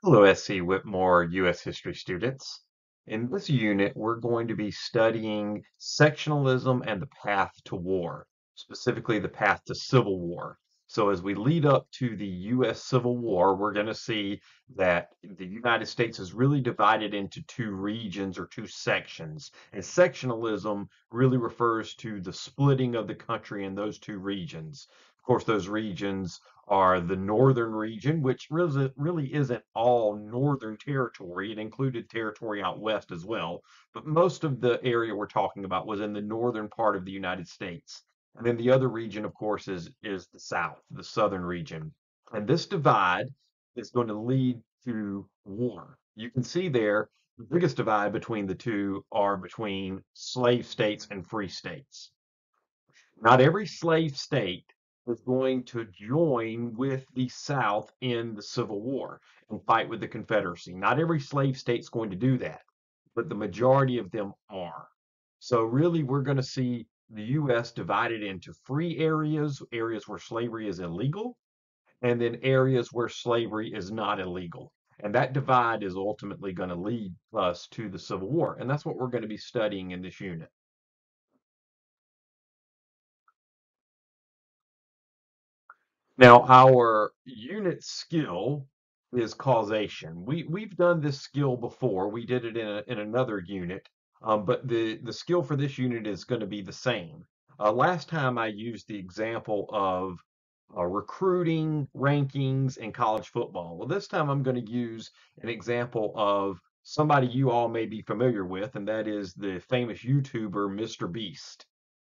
Hello, SC Whitmore U.S. History students. In this unit, we're going to be studying sectionalism and the path to war, specifically the path to civil war. So as we lead up to the U.S. Civil War, we're going to see that the United States is really divided into two regions or two sections. And sectionalism really refers to the splitting of the country in those two regions. Of course, those regions are the northern region, which really isn't all northern territory. It included territory out west as well, but most of the area we're talking about was in the northern part of the United States. And then the other region, of course, is the south, the southern region. And this divide is going to lead to war. You can see there, the biggest divide between the two are between slave states and free states. Not every slave state is going to join with the South in the Civil War and fight with the Confederacy. Not every slave state's going to do that, but the majority of them are. So really, we're going to see the U.S. divided into free areas, areas where slavery is illegal, and then areas where slavery is not illegal. And that divide is ultimately going to lead us to the Civil War. And that's what we're going to be studying in this unit. Now, our unit skill is causation. We've done this skill before. We did it in another unit, but the skill for this unit is going to be the same. Last time I used the example of recruiting rankings in college football. Well, this time I'm going to use an example of somebody you all may be familiar with, and that is the famous YouTuber Mr. Beast.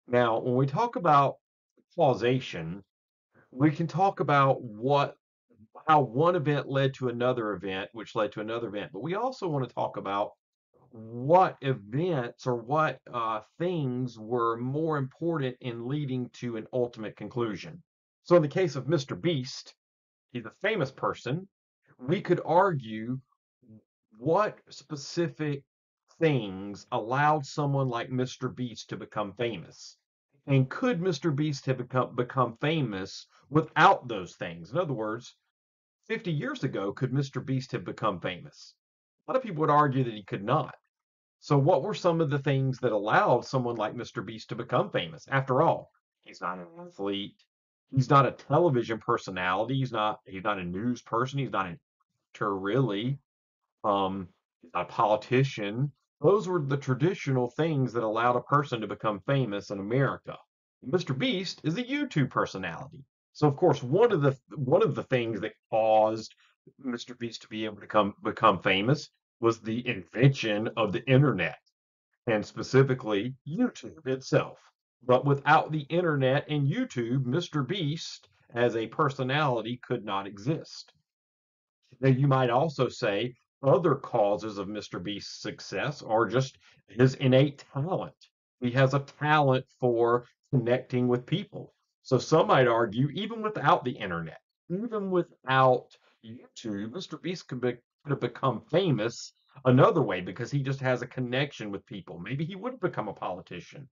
Now, when we talk about causation, we can talk about how one event led to another event, which led to another event. But we also want to talk about what events or what things were more important in leading to an ultimate conclusion. So, in the case of Mr. Beast, he's a famous person. We could argue what specific things allowed someone like Mr. Beast to become famous? And could Mr. Beast have become famous without those things? In other words, 50 years ago, could Mr. Beast have become famous? A lot of people would argue that he could not. So, what were some of the things that allowed someone like Mr. Beast to become famous? After all, he's not an athlete. He's not a television personality. He's not a news person. He's not an actor, really. Um, a politician. Those were the traditional things that allowed a person to become famous in America. Mr. Beast is a YouTube personality. So of course, one of the things that caused Mr. Beast to be able to become famous was the invention of the internet and specifically YouTube itself. But without the internet and YouTube, Mr. Beast as a personality could not exist. Now, you might also say other causes of Mr. Beast's success are just his innate talent. He has a talent for connecting with people. So some might argue, even without the internet, even without YouTube, Mr. Beast could have become famous another way because he just has a connection with people. Maybe he would have become a politician.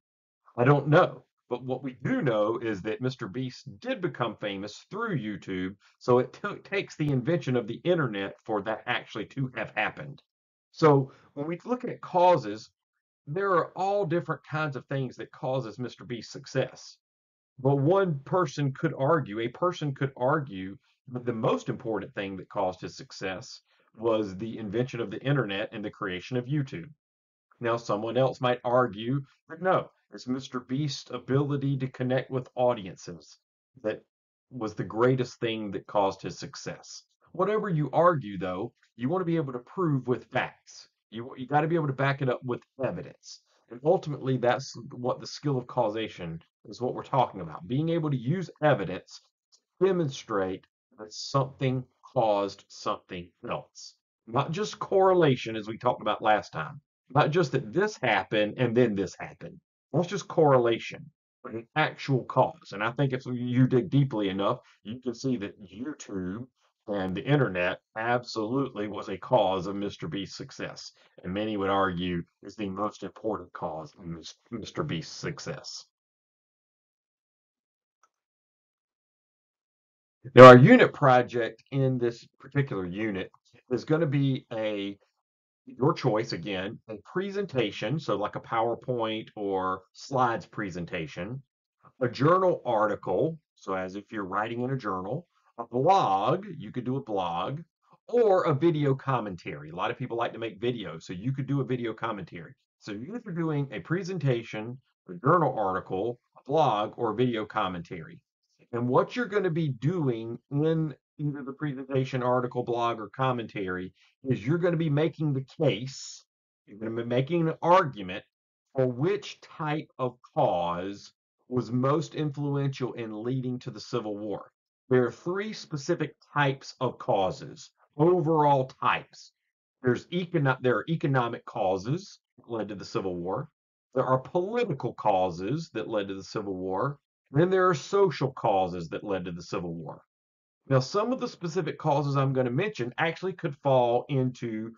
I don't know. But what we do know is that Mr. Beast did become famous through YouTube, so it takes the invention of the internet for that actually to have happened. So when we look at causes, there are all different kinds of things that causes Mr. Beast's success. But a person could argue that the most important thing that caused his success was the invention of the internet and the creation of YouTube. Now, someone else might argue that no, it's Mr. Beast's ability to connect with audiences that was the greatest thing that caused his success. Whatever you argue, though, you want to be able to prove with facts. You got to be able to back it up with evidence. And ultimately, that's what the skill of causation is what we're talking about. Being able to use evidence to demonstrate that something caused something else. Not just correlation, as we talked about last time. Not just that this happened and then this happened. That's just correlation, but an actual cause. And I think if you dig deeply enough, you can see that YouTube and the internet absolutely was a cause of Mr. Beast's success. And many would argue is the most important cause of Mr. Beast's success. Now, our unit project in this particular unit is going to be your choice again, a presentation, so like a PowerPoint or slides presentation, a journal article, so as if you're writing in a journal, a blog, you could do a blog, or a video commentary. A lot of people like to make videos, so you could do a video commentary. So you're either doing a presentation, a journal article, a blog, or a video commentary. And what you're going to be doing in either the presentation, article, blog, or commentary is you're going to be making the case, you're going to be making an argument for which type of cause was most influential in leading to the Civil War. There are three specific types of causes, overall types. There are economic causes that led to the Civil War. There are political causes that led to the Civil War. And then there are social causes that led to the Civil War. Now, some of the specific causes I'm going to mention actually could fall into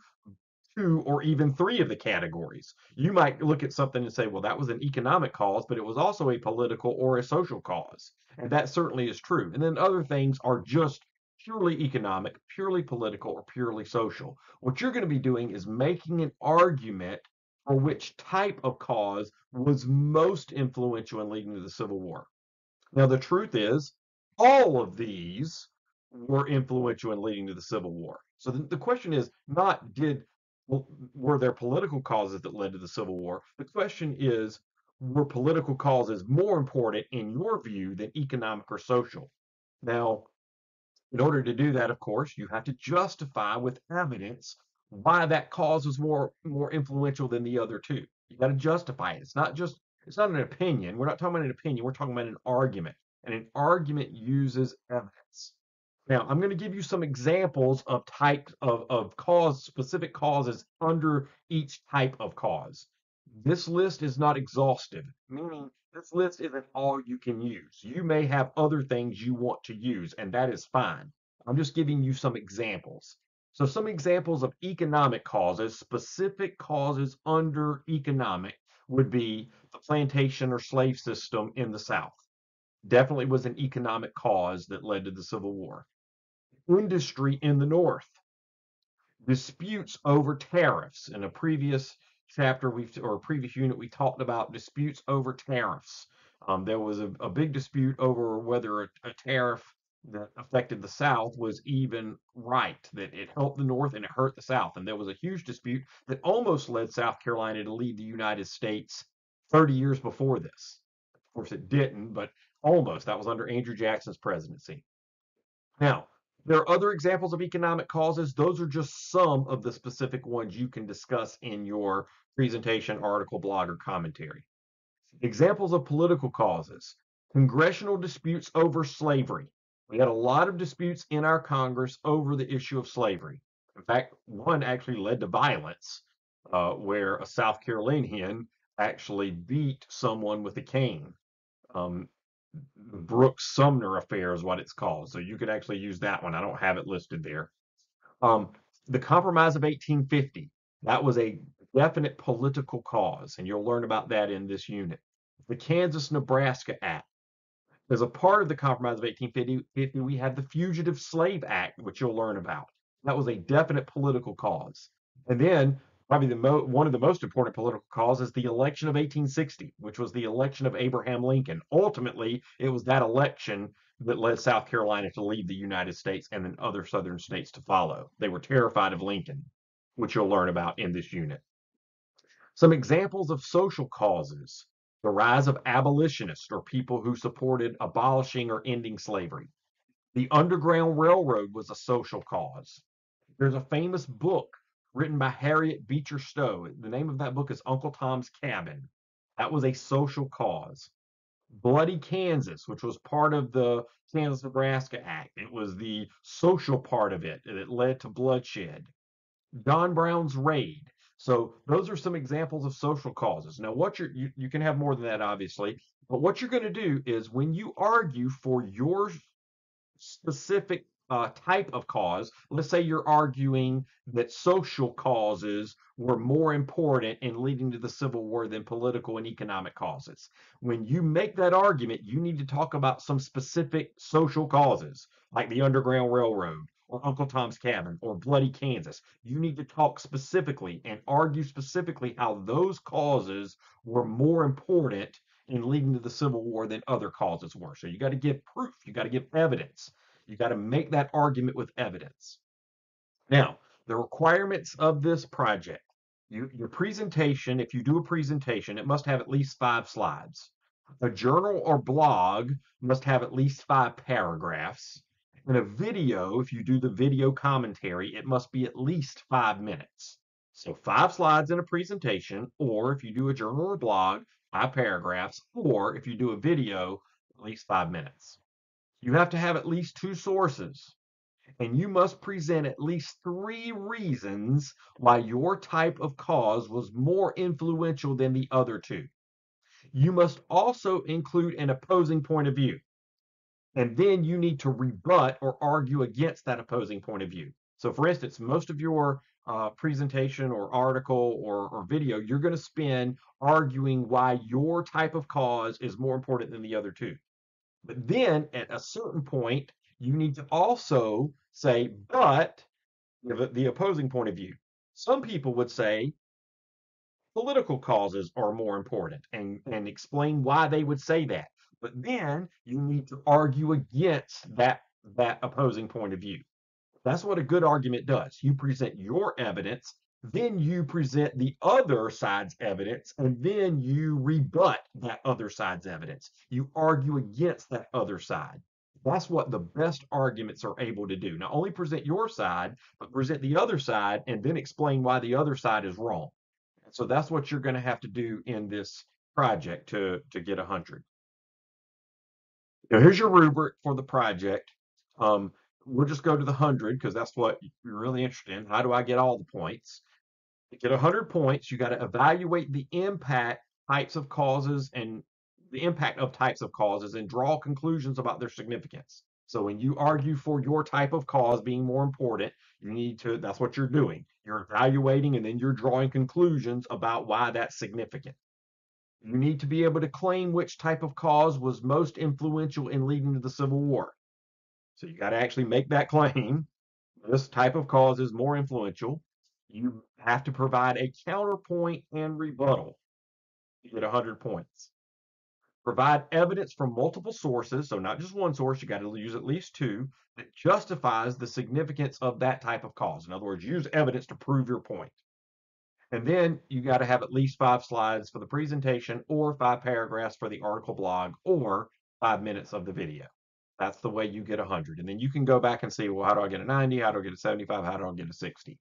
two or even three of the categories. You might look at something and say, well, that was an economic cause, but it was also a political or a social cause. And that certainly is true. And then other things are just purely economic, purely political, or purely social. What you're going to be doing is making an argument for which type of cause was most influential in leading to the Civil War. Now, the truth is, all of these were influential in leading to the Civil War. So the question is not were there political causes that led to the Civil War? The question is, were political causes more important in your view than economic or social? Now, in order to do that, of course, you have to justify with evidence why that cause was more influential than the other two. You got to justify it. It's not an opinion. We're not talking about an opinion. We're talking about an argument. And an argument uses evidence. Now, I'm going to give you some examples of types of cause, specific causes under each type of cause. This list is not exhaustive, meaning this list isn't all you can use. You may have other things you want to use, and that is fine. I'm just giving you some examples. So, some examples of economic causes, specific causes under economic, would be the plantation or slave system in the South. Definitely was an economic cause that led to the Civil War. Industry in the North, disputes over tariffs. In a previous chapter or a previous unit, we talked about disputes over tariffs. There was a big dispute over whether a tariff that affected the South was even right, that it helped the North and it hurt the South. And there was a huge dispute that almost led South Carolina to leave the United States 30 years before this. Of course, it didn't, but almost. That was under Andrew Jackson's presidency. Now, there are other examples of economic causes. Those are just some of the specific ones you can discuss in your presentation, article, blog, or commentary. Examples of political causes. Congressional disputes over slavery. We had a lot of disputes in our Congress over the issue of slavery. In fact, one actually led to violence, where a South Carolinian actually beat someone with a cane. Um, the Brooks Sumner affair is what it's called. So you could actually use that one. I don't have it listed there. Um, the Compromise of 1850, that was a definite political cause, and you'll learn about that in this unit. The Kansas-Nebraska Act. As a part of the Compromise of 1850, we have the Fugitive Slave Act, which you'll learn about. That was a definite political cause. And then, probably one of the most important political causes, the election of 1860, which was the election of Abraham Lincoln. Ultimately, it was that election that led South Carolina to leave the United States and then other southern states to follow. They were terrified of Lincoln, which you'll learn about in this unit. Some examples of social causes: the rise of abolitionists, or people who supported abolishing or ending slavery. The Underground Railroad was a social cause. There's a famous book written by Harriet Beecher Stowe. The name of that book is Uncle Tom's Cabin. That was a social cause. Bloody Kansas, which was part of the Kansas-Nebraska Act. It was the social part of it that led to bloodshed. John Brown's raid. So those are some examples of social causes. Now, you can have more than that, obviously, but what you're going to do is when you argue for your specific type of cause. Let's say you're arguing that social causes were more important in leading to the Civil War than political and economic causes. When you make that argument, you need to talk about some specific social causes, like the Underground Railroad or Uncle Tom's Cabin or Bloody Kansas. You need to talk specifically and argue specifically how those causes were more important in leading to the Civil War than other causes were. So you got to give proof, you got to give evidence. You got to make that argument with evidence. Now, the requirements of this project. Your presentation, if you do a presentation, it must have at least 5 slides. A journal or blog must have at least 5 paragraphs. And a video, if you do the video commentary, it must be at least 5 minutes. So 5 slides in a presentation, or if you do a journal or blog, 5 paragraphs, or if you do a video, at least 5 minutes. You have to have at least 2 sources, and you must present at least 3 reasons why your type of cause was more influential than the other two. You must also include an opposing point of view, and then you need to rebut or argue against that opposing point of view. So, for instance, most of your presentation or article or video, you're going to spend arguing why your type of cause is more important than the other two. But then at a certain point, you need to also say, but the opposing point of view. Some people would say political causes are more important and explain why they would say that. But then you need to argue against that opposing point of view. That's what a good argument does. You present your evidence, then you present the other side's evidence, and then you rebut that other side's evidence. You argue against that other side. That's what the best arguments are able to do. Not only present your side, but present the other side and then explain why the other side is wrong. And so that's what you're going to have to do in this project to get 100. Now, here's your rubric for the project. Um, we'll just go to the 100 because that's what you're really interested in. How do I get all the points? To get 100 points, you got to evaluate the types of causes and the impact of types of causes and draw conclusions about their significance. So when you argue for your type of cause being more important, you need to, that's what you're doing. You're evaluating and then you're drawing conclusions about why that's significant. You need to be able to claim which type of cause was most influential in leading to the Civil War. So you got to actually make that claim. This type of cause is more influential. You have to provide a counterpoint and rebuttal to get 100 points. Provide evidence from multiple sources, so not just one source, you got to use at least 2, that justifies the significance of that type of cause. In other words, use evidence to prove your point. And then you got to have at least 5 slides for the presentation or 5 paragraphs for the article blog or 5 minutes of the video. That's the way you get 100. And then you can go back and see, well, how do I get a 90? How do I get a 75? How do I get a 60?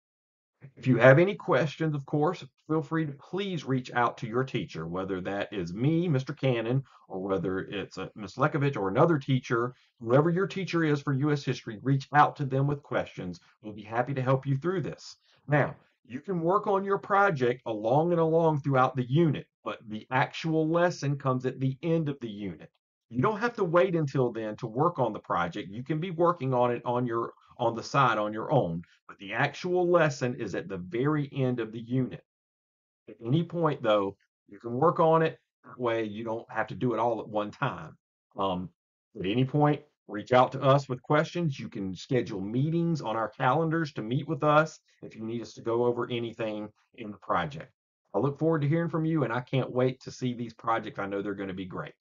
If you have any questions, of course, feel free to please reach out to your teacher, whether that is me, Mr. Cannon, or whether it's Ms. Lekovich or another teacher. Whoever your teacher is for U.S. history, reach out to them with questions. We'll be happy to help you through this. Now, you can work on your project along throughout the unit, but the actual lesson comes at the end of the unit. You don't have to wait until then to work on the project. You can be working on it on the side on your own, but the actual lesson is at the very end of the unit. At any point, though, you can work on it. That way, you don't have to do it all at one time. Um, at any point, reach out to us with questions. You can schedule meetings on our calendars to meet with us if you need us to go over anything in the project. I look forward to hearing from you, and I can't wait to see these projects. I know they're going to be great.